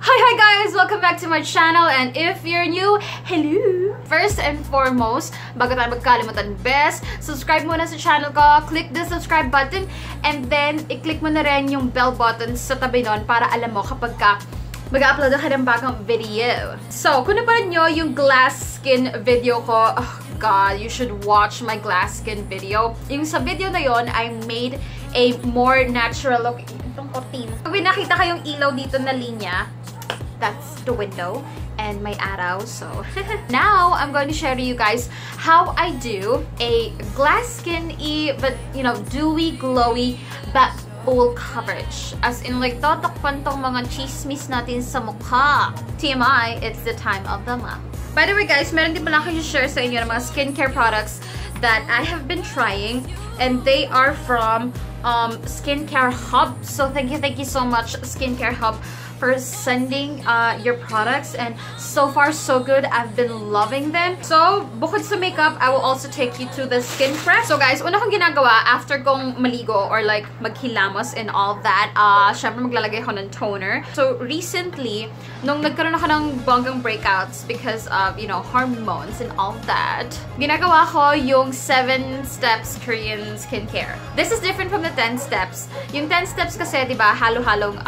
Hi guys! Welcome back to my channel, and if you're new, hello! First and foremost, bago tayo magkalimutan, best, subscribe muna sa channel ko, click the subscribe button, and then i-click mo na rin yung bell button sa tabi nun para alam mo kapag mag-upload ako ng bagong video. So, kung napanood nyo yung glass skin video ko, oh god, you should watch my glass skin video. Yung sa video na yon, I made a more natural look. Itong cortina. Pag nakita kayong ilaw dito na linya, that's the window and my araw. So now I'm going to share to you guys how I do a glass skin but you know, dewy, glowy, but full coverage. As in like totakpan tong mga chismis natin sa mukha. TMI, it's the time of the month. By the way guys, meron din pala ako share sa inyo ng mga skincare products that I have been trying, and they are from Skincare Hub. So thank you so much Skincare Hub for sending your products, and so far so good. I've been loving them. So bukod sa makeup, I will also take you to the skin prep. So guys, una kong ginagawa after kong maligo or like maghilamos and all that, syempre maglalagay ako ng toner. So recently, nung nagkaroon ako ng bonggang breakouts because of, you know, hormones and all that, ginagawa ko yung 7 steps Korean skincare. This is different from the 10 steps. Yung 10 steps kasi, diba, halo-halong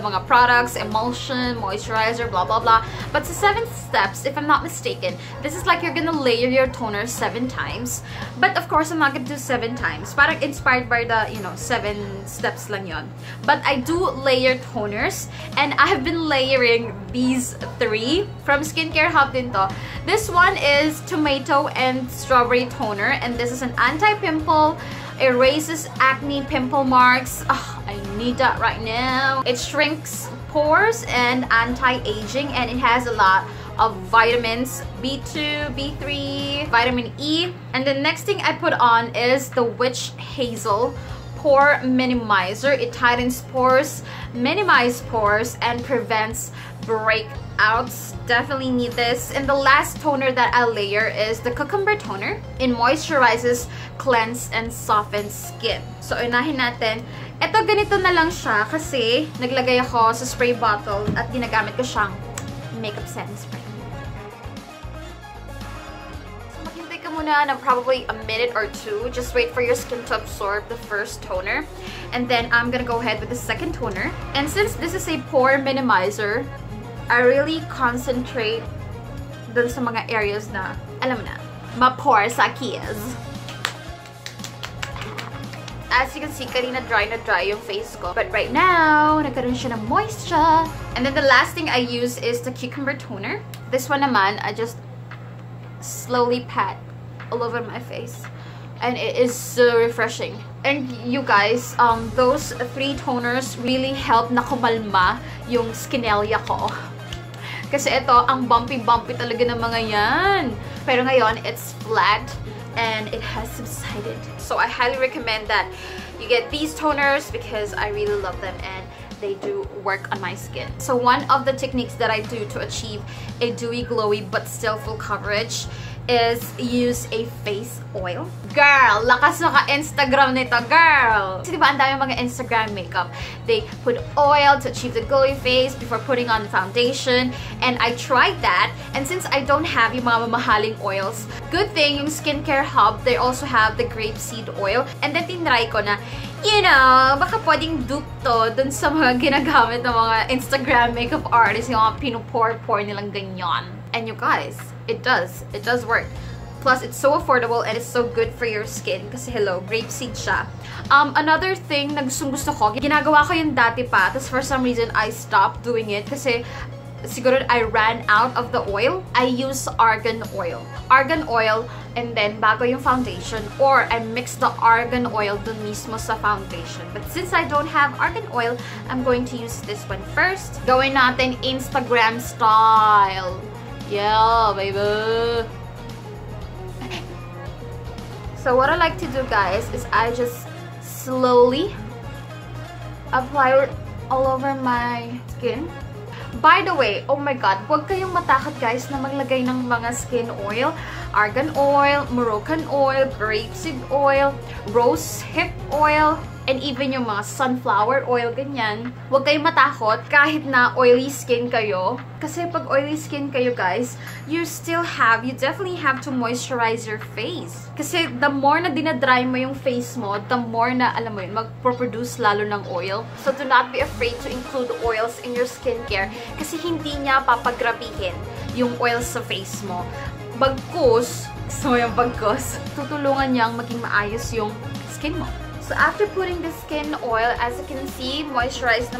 mga products, emulsion, moisturizer, blah blah blah. But the 7 steps, if I'm not mistaken, this is like you're gonna layer your toner 7 times. But of course, I'm not gonna do 7 times. Parang inspired by the, you know, 7 steps lang yon. But I do layer toners, and I have been layering these 3 from Skincare Hub din to. This one is tomato and strawberry toner, and this is an anti-pimple, erases acne, pimple marks. I need that right now. It shrinks pores and anti-aging, and it has a lot of vitamins, B2, B3, vitamin E. And the next thing I put on is the witch hazel pore minimizer. It tightens pores, minimizes pores, and prevents breakouts. Definitely need this. And the last toner that I'll layer is the cucumber toner. It moisturizes, cleanse, and softens skin. So unahin natin. Ito, ganito na lang siya kasi naglagay ako sa spray bottle at ginagamit ko siyang makeup setting spray. So maghintay ka muna ng probably a minute or 2. Just wait for your skin to absorb the first toner. And then I'm gonna go ahead with the second toner. And since this is a pore minimizer, I really concentrate dun sa mga areas na, alam mo na, ma-pore sa kids. As you can see, kanina dry na dry yung face ko. But right now, nagkaroon siya ng moisture. And then the last thing I use is the cucumber toner. This one naman, I just slowly pat all over my face. And it is so refreshing. And you guys, those 3 toners really help na kumalma yung skinelya ko. Kasi ito, ang bumpy-bumpy talaga ng mga yan. Pero ngayon, it's flat and it has subsided. So I highly recommend that you get these toners because I really love them and they do work on my skin. So one of the techniques that I do to achieve a dewy, glowy, but still full coverage is use a face oil. Girl, lakas naka-Instagram nito, girl! Kasi diba ang dami mga Instagram makeup? They put oil to achieve the glowy face before putting on the foundation. And I tried that. And since I don't have yung mga mamahaling oils, good thing yung Skincare Hub, they also have the grapeseed oil. And then tinry ko na, you know, baka pwedeng dupe to dun sa mga ginagamit ng mga Instagram makeup artists, yung mga pinupore-pore nilang ganyan. And you guys, it does work. Plus, it's so affordable and it's so good for your skin kasi hello, grapeseed siya. Another thing na gusto ko, ginagawa ko yung dati pa, tapos for some reason, I stopped doing it kasi siguro I ran out of the oil. I use argan oil. Argan oil, and then bago yung foundation, or I mix the argan oil dun mismo sa foundation. But since I don't have argan oil, I'm going to use this one first. Gawin natin Instagram style. Yeah, baby. So what I like to do, guys, is I just slowly apply it all over my skin. By the way, oh my god, huwag kayong matakot guys na maglagay ng mga skin oil. Argan oil, Moroccan oil, grapeseed oil, rose hip oil, and even yung mga sunflower oil, ganyan, huwag kayong matakot kahit na oily skin kayo. Kasi pag oily skin kayo, guys, you definitely have to moisturize your face. Kasi the more na dinadry mo yung face mo, the more na, alam mo yun, mag-produce lalo ng oil. So do not be afraid to include oils in your skincare kasi hindi niya papagrabihin yung oils sa face mo. Bagkus, tutulungan niyang maging maayos yung skin mo. So after putting the skin oil, as you can see, moisturize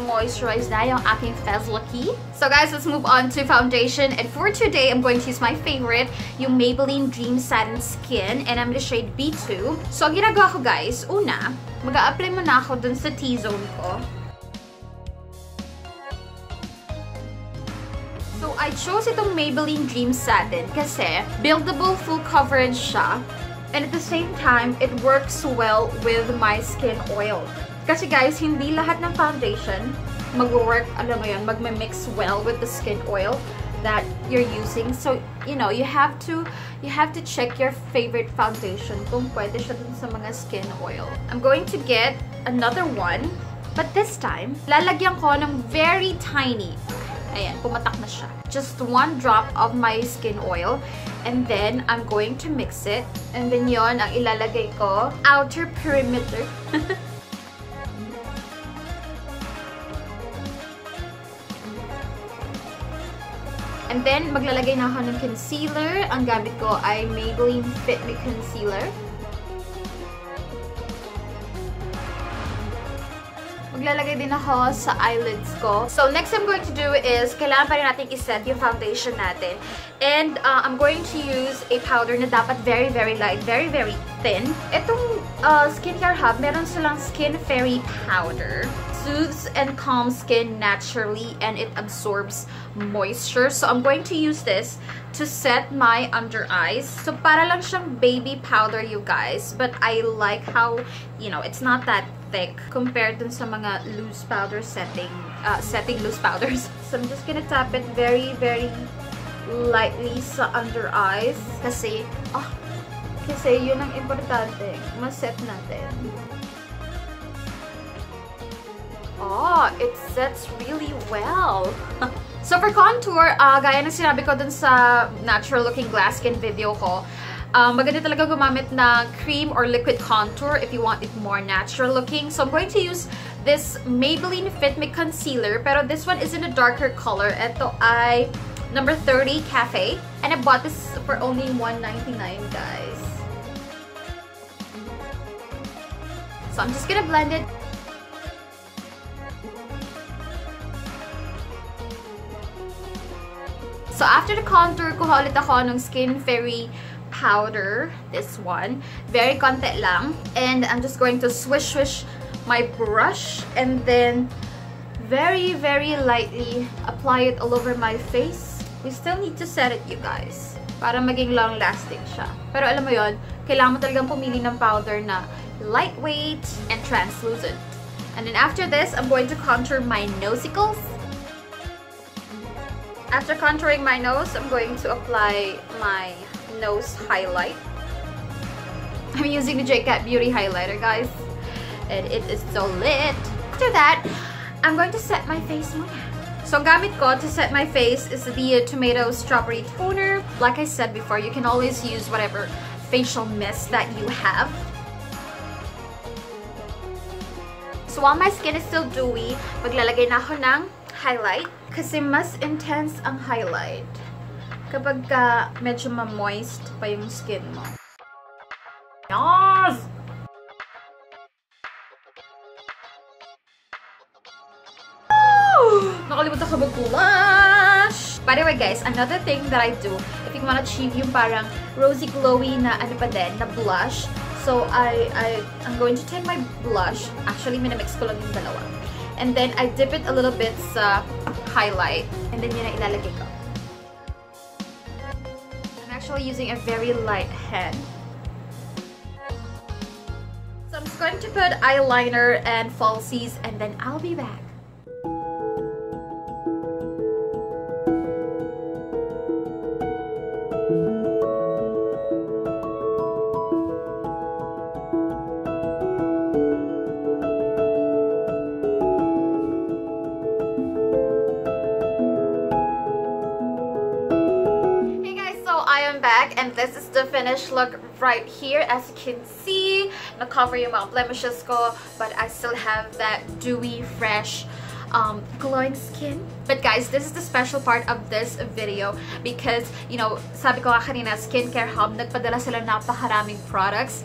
na yung aking Fezlucky. So guys, let's move on to foundation. And for today, I'm going to use my favorite, yung Maybelline Dream Satin Skin. And I'm the shade B2. So ang ginagawa ko, guys, una, mag-a-apply muna ako dun sa T-zone ko. So I chose itong Maybelline Dream Satin kasi buildable full coverage siya. And at the same time, it works well with my skin oil. Kasi guys, hindi lahat ng foundation mag-work, alam mo yun, mag-mix well with the skin oil that you're using. So, you know, you have to check your favorite foundation kung pwede siya dun sa mga skin oil. I'm going to get another one, but this time, lalagyan ko ng very tiny. Ayan, pumatak na siya. Just 1 drop of my skin oil. And then, I'm going to mix it. And then yon ang ilalagay ko. Outer perimeter. And then, maglalagay na ako ng concealer. Ang gamit ko ay Maybelline Fit Me Concealer. Maglalagay din ako sa eyelids ko. So, next I'm going to do is, kailangan pa rin natin iset yung foundation natin. And, I'm going to use a powder na dapat very, very light, very, very thin. Itong Skincare Hub, meron silang Skin Fairy Powder. Soothes and calms skin naturally and it absorbs moisture. So, I'm going to use this to set my under eyes. So, para lang siyang baby powder, you guys. But I like how, you know, it's not that thick compared dun sa mga loose powder setting loose powders. So, I'm just gonna tap it very, very lightly sa under eyes. Kasi yun ang importante. Maset natin. Oh, it sets really well. So for contour, gaya ng sinabi ko dun sa natural looking glass skin video ko, maganda talaga gumamit ng cream or liquid contour if you want it more natural looking. So I'm going to use this Maybelline Fit Me Concealer, pero this one is in a darker color. Ito ay number 30 Cafe. And I bought this for only $1.99, guys. So I'm just gonna blend it. So, after the contour, kuha ulit ako ng Skin Fairy Powder. This one. Very konti lang. And I'm just going to swish my brush. And then, very, very lightly apply it all over my face. We still need to set it, you guys. Para maging long-lasting siya. Pero alam mo yon, kailangan mo talagang pumili ng powder na lightweight and translucent. And then after this, I'm going to contour my nosicles. After contouring my nose, I'm going to apply my nose highlight. I'm using the JCat Beauty highlighter, guys. And it is so lit. After that, I'm going to set my face muna. So, ang gamit ko to set my face is the Tomato Strawberry Toner. Like I said before, you can always use whatever facial mist that you have. So, while my skin is still dewy, maglalagay na ako ng highlight. Kasi mas intense ang highlight kapag medyo ma-moist pa yung skin mo. Yes! Nakalimutan ko mag-blush! By the way, guys, another thing that I do, if you want to achieve yung parang rosy glowy na ano pa din, na blush, so I'm going to take my blush. Actually, minamix ko lang yung dalawa. And then, I dip it a little bit sa highlight. And then, yun ang ilalagay ko. I'm actually using a very light hand. So, I'm just going to put eyeliner and falsies. And then, I'll be back. And this is the finished look right here. As you can see, na-cover yung mga blemishes ko, but I still have that dewy, fresh, glowing skin. But guys, this is the special part of this video because, you know, sabi ko nga kanina, Skincare Hub, nagpadala sila napakaraming products.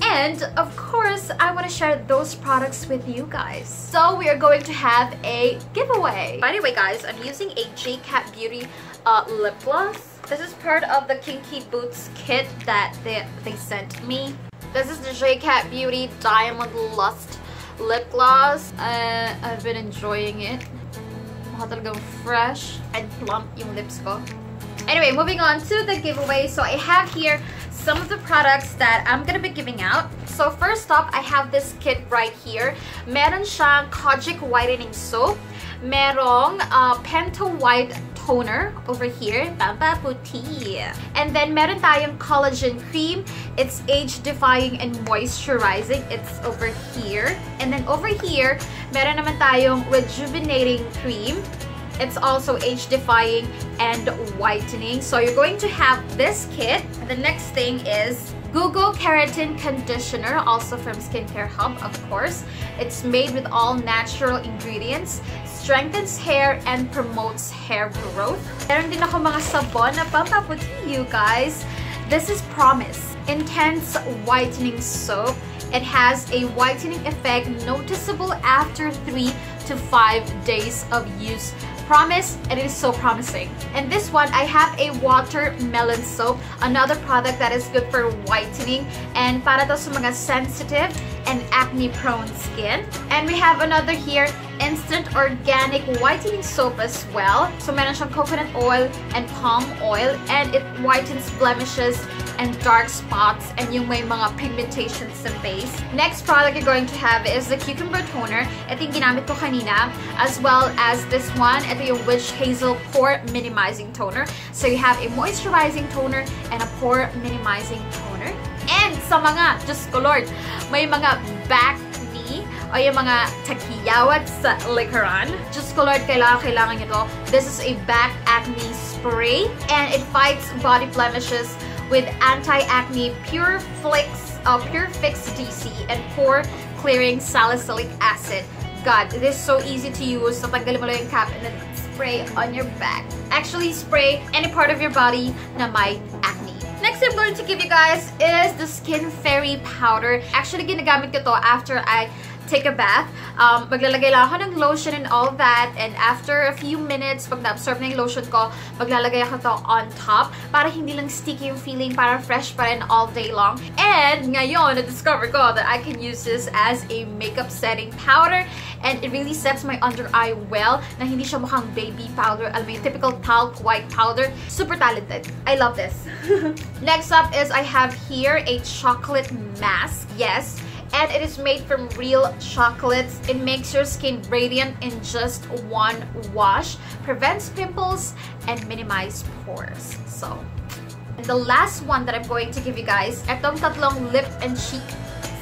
And of course, I want to share those products with you guys. So we are going to have a giveaway. By the way guys, I'm using a J-Cat Beauty lip gloss. This is part of the Kinky Boots kit that they sent me. This is the J-Cat Beauty Diamond Lust lip gloss. I've been enjoying it. Mukha talagang fresh and plump yung lips ko. Anyway, moving on to the giveaway. So I have here some of the products that I'm gonna be giving out. So first up, I have this kit right here. Meron siyang Kojic Whitening Soap. Merong Penta White Toner over here. Pampa Puti. And then meron tayong collagen cream. It's age-defying and moisturizing. It's over here. And then over here, meron naman tayong rejuvenating cream. It's also age-defying and whitening. So you're going to have this kit. And the next thing is Google Keratin Conditioner, also from Skincare Hub, of course. It's made with all natural ingredients, strengthens hair, and promotes hair growth. Meron din ako mga sabon na pampaputi, you guys. This is Promise Intense Whitening Soap. It has a whitening effect noticeable after 3 to 5 days of use. Promise, and it is so promising. And this one, I have a watermelon soap, another product that is good for whitening and para to sa mga sensitive and acne-prone skin. And we have another here, instant organic whitening soap as well. So meron siyang coconut oil and palm oil, and it whitens blemishes and dark spots and yung may mga pigmentation sa face. Next product you're going to have is the cucumber toner. Ito yung ginamit ko kanina, as well as this one. Ito yung witch hazel pore minimizing toner. So you have a moisturizing toner and a pore minimizing toner. And sa mga, just ko Lord, may mga back knee o yung mga takiyawat sa likuran. Just ko Lord, kailangan nyo to. This is a back acne spray and it fights body blemishes with anti-acne Pure Fix DC and pore clearing salicylic acid. God, it is so easy to use. So tanggalin mo lang yung cap and then spray on your back. Actually, spray any part of your body na may acne. Next I'm going to give you guys is the Skin Fairy Powder. Actually, ginagamit ko to after I take a bath. Maglalagay lang ako ng lotion and all that, and after a few minutes, pag na-absorb na yung lotion ko, maglalagay ako to on top para hindi lang sticky yung feeling, para fresh pa rin all day long. And ngayon, na-discover ko that I can use this as a makeup setting powder, and it really sets my under eye well, na hindi siya mukhang baby powder. Alam mo yung typical talc white powder. Super talented. I love this. Next up is I have here a chocolate mask. Yes. And it is made from real chocolates. It makes your skin radiant in just one wash, prevents pimples, and minimizes pores. So, and the last one that I'm going to give you guys, etong tatlong lip and cheek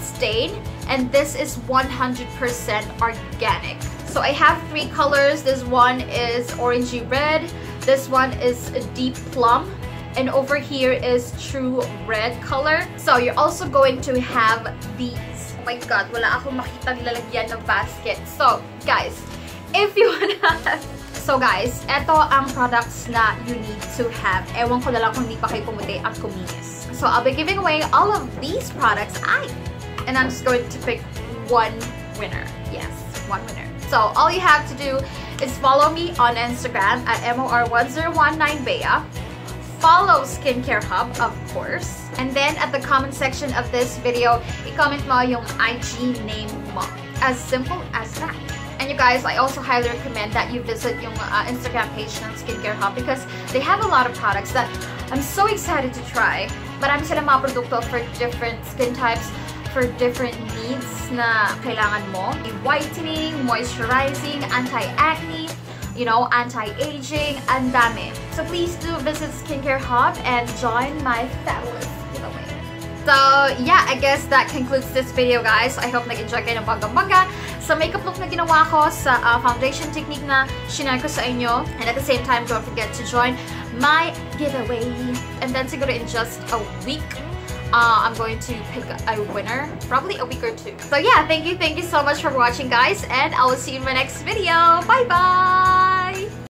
stain, and this is 100% organic. So I have 3 colors. This one is orangey red, this one is a deep plum, and over here is true red color. So you're also going to have these. Oh my god, wala akong makitang lalagyan ng basket. So, guys, if you wanna have... So, guys, eto ang products na you need to have. Ewan ko na lang kung hindi pa kayo pumuti at kuminis. So, I'll be giving away all of these products. And I'm just going to pick one winner. Yes, one winner. So, all you have to do is follow me on Instagram at MOR1019Bea. Follow Skincare Hub, of course. And then at the comment section of this video, i-comment mo yung IG name mo. As simple as that. And you guys, I also highly recommend that you visit yung Instagram page ng Skincare Hub because they have a lot of products that I'm so excited to try. Marami silang mga produkto for different skin types, for different needs na kailangan mo. Whitening, moisturizing, anti-acne, you know, anti-aging, and dami. So please do visit Skincare Hub and join my fabulous giveaway. So, yeah, I guess that concludes this video, guys. I hope nag-enjoy kayo ng bonggang-bongga sa makeup look na ginawa ko, sa foundation technique na shinare ko sa inyo. And at the same time, don't forget to join my giveaway. And then siguro in just a week, I'm going to pick a winner. Probably a week or two. So yeah, thank you so much for watching, guys. And I will see you in my next video. Bye-bye!